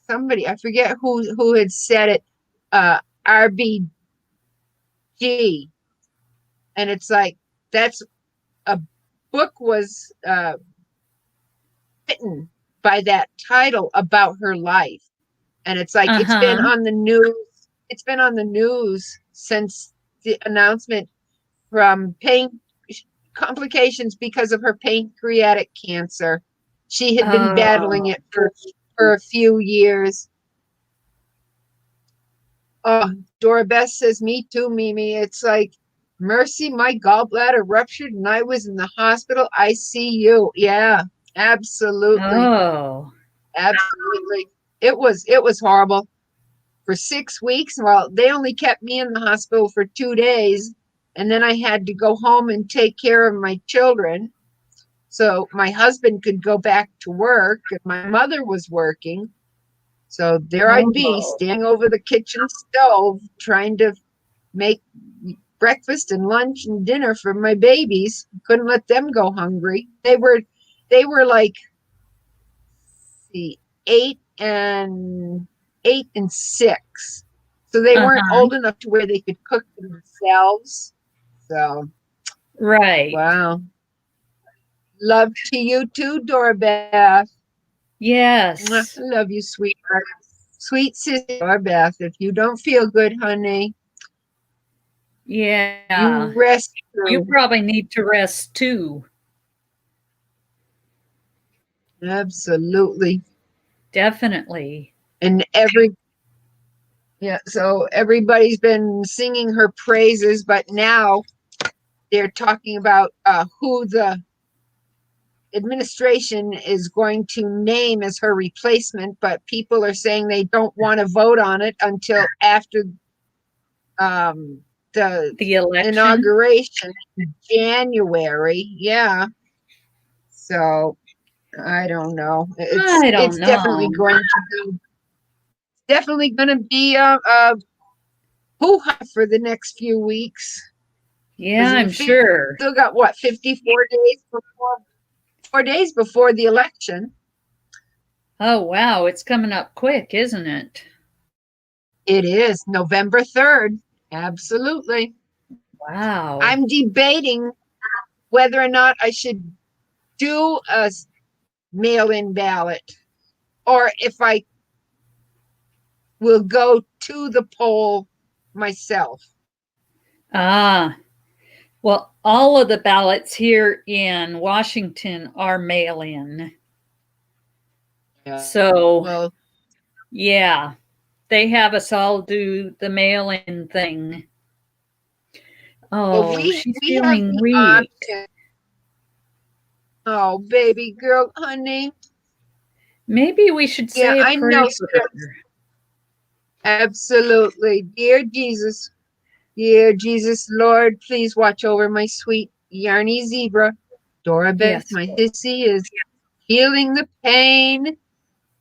somebody, I forget who had said it, RBG. And it's like, that's a book was written by that title about her life. And it's like, it's been on the news. It's been on the news since the announcement from complications because of her pancreatic cancer. She had been battling it for a few years. Oh, Dora Beth says, me too, Mimi. It's like, mercy, my gallbladder ruptured and I was in the hospital ICU. Yeah, absolutely. Oh. Absolutely. It was horrible. For 6 weeks, well, they only kept me in the hospital for 2 days. And then I had to go home and take care of my children. So my husband could go back to work and my mother was working. So there I'd be standing over the kitchen stove trying to make breakfast and lunch and dinner for my babies. Couldn't let them go hungry. They were like 8 and 6. So they weren't old enough to where they could cook themselves. So right. Wow. Love to you too, Dora Beth. Yes. Love you, sweetheart. Sweet sister Dora Beth. If you don't feel good, honey, you rest. You probably need to rest too. Absolutely. Definitely. And so everybody's been singing her praises, but now they're talking about who the administration is going to name as her replacement, but people are saying they don't want to vote on it until after the election? Inauguration in January. Yeah. So I don't know. It's definitely going to be a hoo-ha for the next few weeks. Yeah, I'm sure. Still got what, 54 days before 4 days before the election. Oh wow, it's coming up quick, isn't it? It is November 3rd. Absolutely. Wow. I'm debating whether or not I should do a mail-in ballot or if I will go to the poll myself. Well, all of the ballots here in Washington are mail-in. Yeah. So, yeah, they have us all do the mail-in thing. Oh, well, she's feeling weak. Oh, baby girl, honey. Maybe we should say a prayer for her. Absolutely. Dear Jesus, Lord, please watch over my sweet Yarny zebra. Dora Beth, Yes. my sissy, is feeling the pain. Yeah.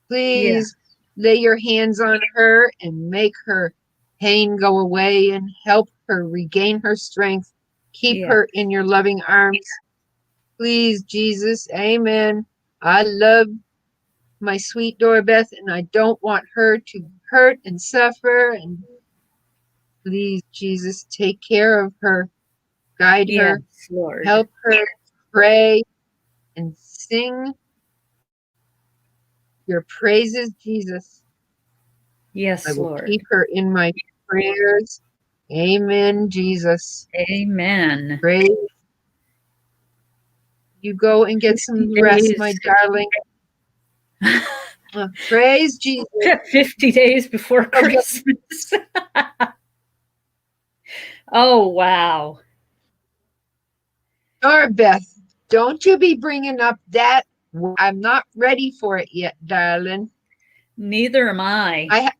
Please lay your hands on her and make her pain go away and help her regain her strength. Keep Yeah. her in your loving arms. Please, Jesus. Amen. I love my sweet Dora Beth, and I don't want her to hurt and suffer. And please, Jesus, take care of her, guide Yes, her, Lord. help her pray and sing your praises, Jesus. I Yes, will Lord. keep her in my prayers. Amen, Jesus. Amen. Praise. You go and get 50 some rest, my days. darling. Praise Jesus. 50 days before Christmas. Oh, wow. Dora Beth, don't you be bringing up that. I'm not ready for it yet, darling. Neither am I.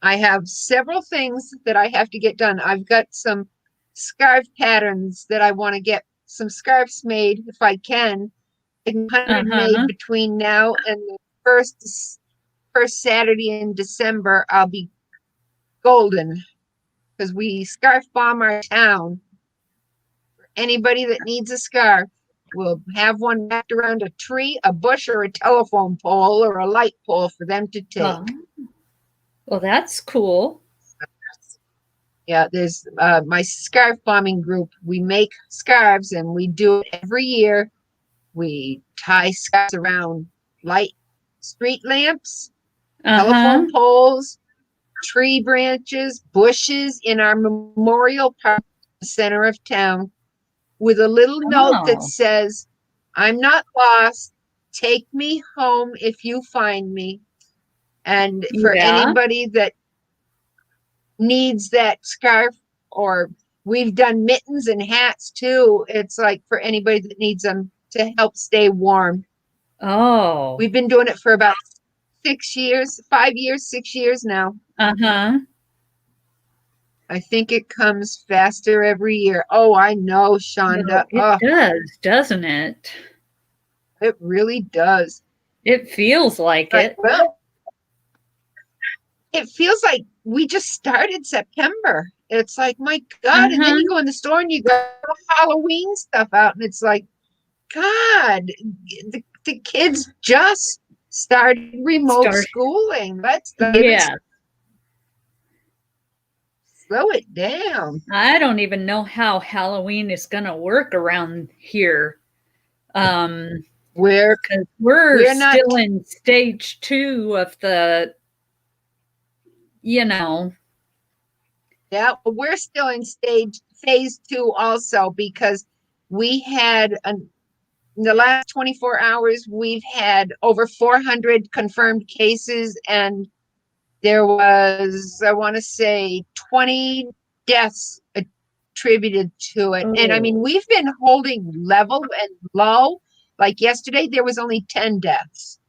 I have several things that I have to get done. I've got some scarf patterns that I want to get some scarves made if I can. 100 made Uh-huh. between now and the first Saturday in December. I'll be golden because we scarf bomb our town. For anybody that needs a scarf, we'll have one wrapped around a tree, a bush, or a telephone pole or a light pole for them to take. Oh. Well, that's cool. Yeah, there's my scarf bombing group. We make scarves and we do it every year. We tie scarves around light street lamps, Uh-huh. telephone poles, tree branches, bushes in our memorial park, the center of town, with a little note that Oh, says, I'm not lost. Take me home if you find me. And for yeah. anybody that needs that scarf, or we've done mittens and hats too. It's like for anybody that needs them to help stay warm. Oh. We've been doing it for about 6 years, 5 years, 6 years now. Uh-huh. I think it comes faster every year. Oh, I know, Shonda. Well, it Oh, does, doesn't it? it really does. It feels like But, it. well, it feels like we just started September. It's like, my God. And then Uh-huh. you go in the store and you got Halloween stuff out, and it's like, God, the kids just started remote schooling. Let's Yeah. slow it down. I don't even know how Halloween is going to work around here. We're 'Cause we're we're not still in stage 2 of the, you know. yeah, we're still in phase 2 also, because we had in the last 24 hours we've had over 400 confirmed cases, and there was, I want to say, 20 deaths attributed to it. And I mean, Oh. we've been holding level and low. Like yesterday, there was only 10 deaths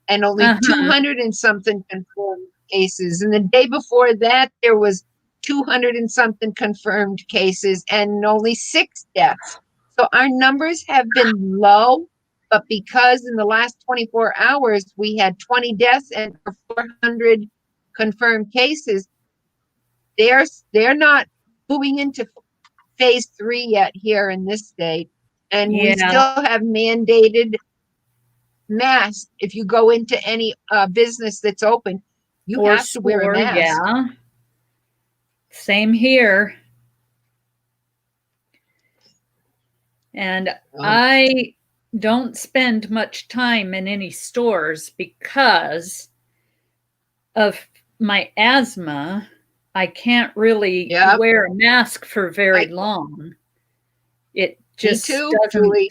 and only Uh-huh. 200 and something confirmed cases. And the day before that, there was 200 and something confirmed cases and only 6 deaths. So our numbers have been low, but because in the last 24 hours we had 20 deaths and 400 confirmed cases, they're not moving into phase 3 yet here in this state. And we Yeah. still have mandated masks. If you go into any business that's open, you Or have to wear a store, mask. yeah. Same here. And I don't spend much time in any stores because of my asthma. I can't really wear a mask for very long. It just me too, doesn't. Julie.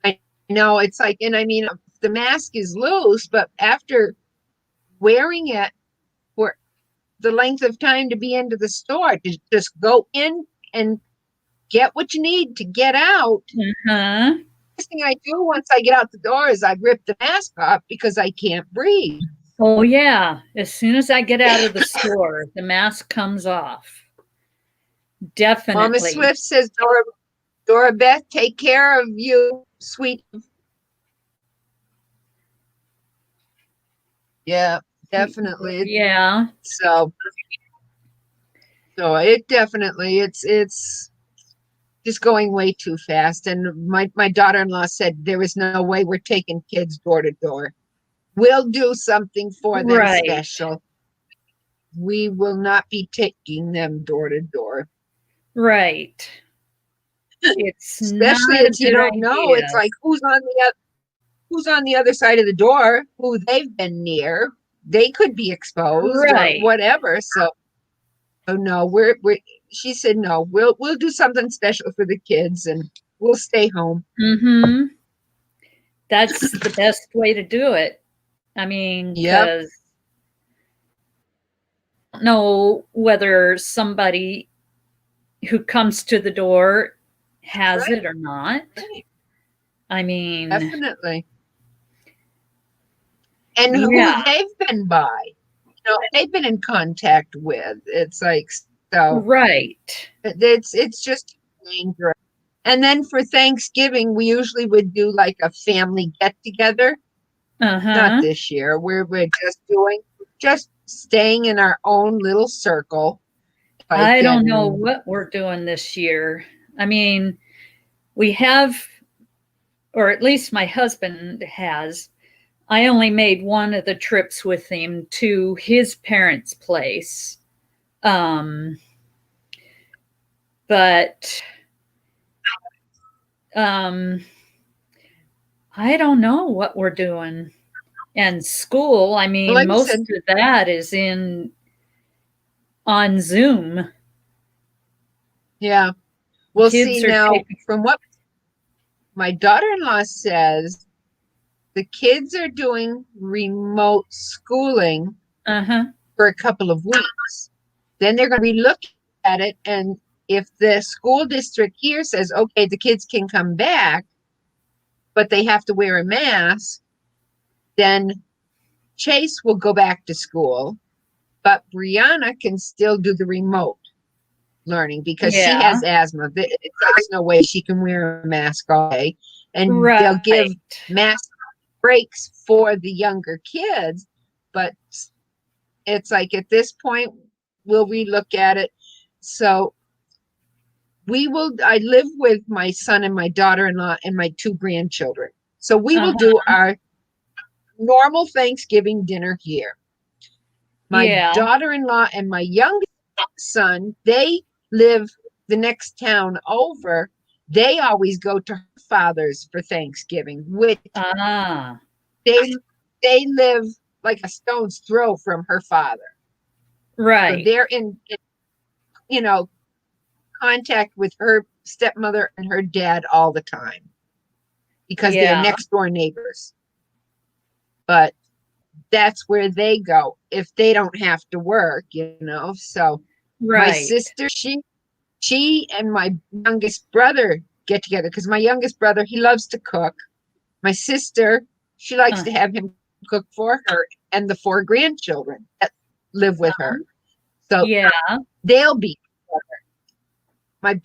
I know, it's like, and I mean, the mask is loose, but after wearing it for the length of time to be into the store, to just go in and get what you need to get out. Uh-huh. First thing I do once I get out the door is I rip the mask off because I can't breathe. Oh, yeah. As soon as I get out of the store, the mask comes off. Mama Definitely. Swift says, Dora Beth, take care of you, sweet. Yeah, definitely. Yeah. So it definitely it's just going way too fast. And my daughter-in-law said there is no way we're taking kids door to door. We'll do something for them Right. special. We will not be taking them door to door. Right. It's Especially not a if you good don't know. idea. It's like who's on the other side of the door, who they've been near. They could be exposed or Right. whatever. So no, she said no, we'll do something special for the kids and we'll stay home. Mm-hmm. That's the best way to do it. I mean, Yep. because I don't know whether somebody who comes to the door has Right. it or not. I mean, Definitely. And yeah. who they've been by, they've been in contact with. It's like, so Right. it's just dangerous. And then for Thanksgiving, we usually would do like a family get together. Not Uh-huh. this year. We're just staying in our own little circle. Like, I don't know and what we're doing this year. I mean, we have, or at least my husband has. I only made one of the trips with him to his parents' place. Um, but um, I don't know what we're doing. And school, I mean, like I most said, of that is in on Zoom. yeah. We'll see Kids are now taking, from what my daughter-in-law says, the kids are doing remote schooling uh-huh. for a couple of weeks. Then they're going to relook at it. And if the school district here says, okay, the kids can come back, but they have to wear a mask, then Chase will go back to school, but Brianna can still do the remote learning because she Yeah. has asthma. There's no way she can wear a mask all day. And they'll Right. give mask breaks for the younger kids, but it's like at this point, we'll relook at it. So I live with my son and my daughter-in-law and my two grandchildren. So we will Uh-huh. do our normal Thanksgiving dinner here. My Yeah. daughter-in-law and my youngest son, they live the next town over. They always go to her father's for Thanksgiving, which Ah. they live like a stone's throw from her father. So Right. they're in you know, contact with her stepmother and her dad all the time because they're Yeah. next door neighbors. But that's where they go if they don't have to work. So my Right. sister, she and my youngest brother get together because my youngest brother, he loves to cook. My sister, she likes to have him cook for her and the 4 grandchildren that live with her. So Yeah. they'll be my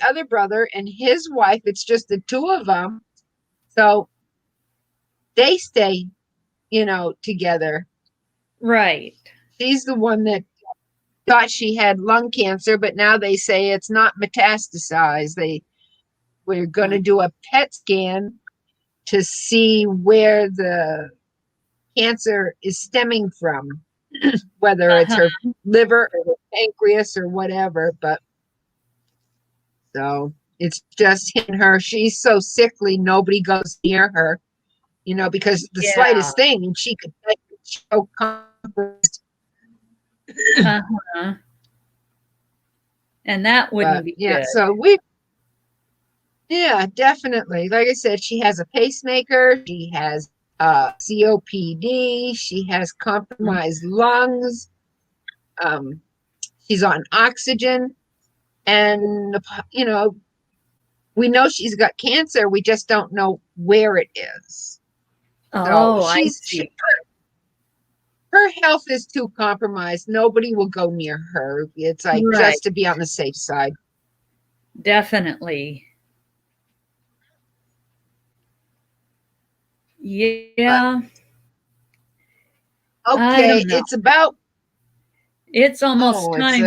other brother and his wife, it's just the two of them. So they stay, together. Right. She's the one that thought she had lung cancer, but now they say it's not metastasized. We're going to do a PET scan to see where the cancer is stemming from, whether it's Uh-huh. her liver or the pancreas or whatever. But so it's just hitting her. She's so sickly, nobody goes near her, because the Yeah. slightest thing and she could choke. Uh-huh. And that But wouldn't be yeah, good. so yeah, definitely. Like I said, she has a pacemaker, she has COPD, she has compromised lungs, um, she's on oxygen, and we know she's got cancer. We just don't know where it is. So Oh, I she's see. her health is too compromised. Nobody will go near her. It's like Right. just to be on the safe side. Definitely. Yeah. I Okay, don't know. it's about It's almost it's time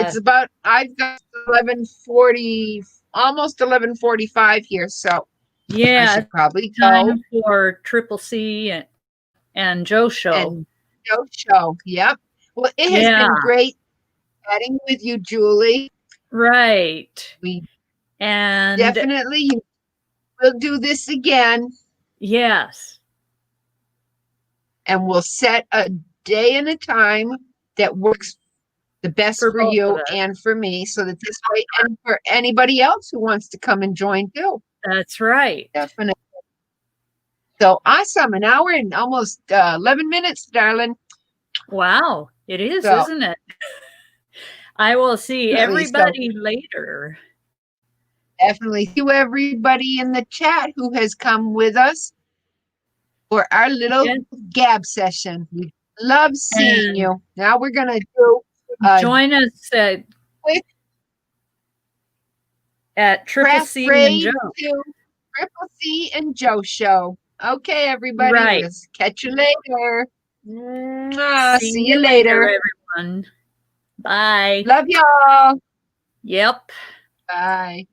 it's about I've got 11:40, almost 11:45 here, so I yeah, should probably time go. for Triple C and Joe show. And Joe show. Yep. Well, it has Yeah. been great chatting with you, Julie. Right. We And definitely will do this again, yes. and we'll set a day and a time that works the best For for both of you us. and for me, so that this way, and for anybody else who wants to come and join too. That's right. Definitely. So awesome. An hour and almost 11 minutes, darling. Wow. It is, So isn't it? I will see definitely, everybody later. definitely see everybody in the chat who has come with us for our little Yes. gab session. We love seeing And you. Now we're going to do join us quick at Triple craft C and raid Joe. to Triple C and Joe show. Okay, everybody. Right. We'll catch you later. Mwah. See you later. everyone. Bye. Love y'all. Yep. Bye.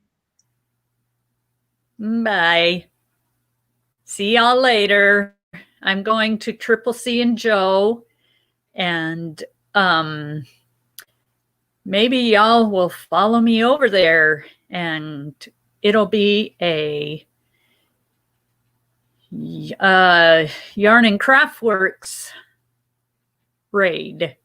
Bye. See y'all later. I'm going to Triple C and Joe, and maybe y'all will follow me over there, and it'll be a Yarn and Craftworks raid.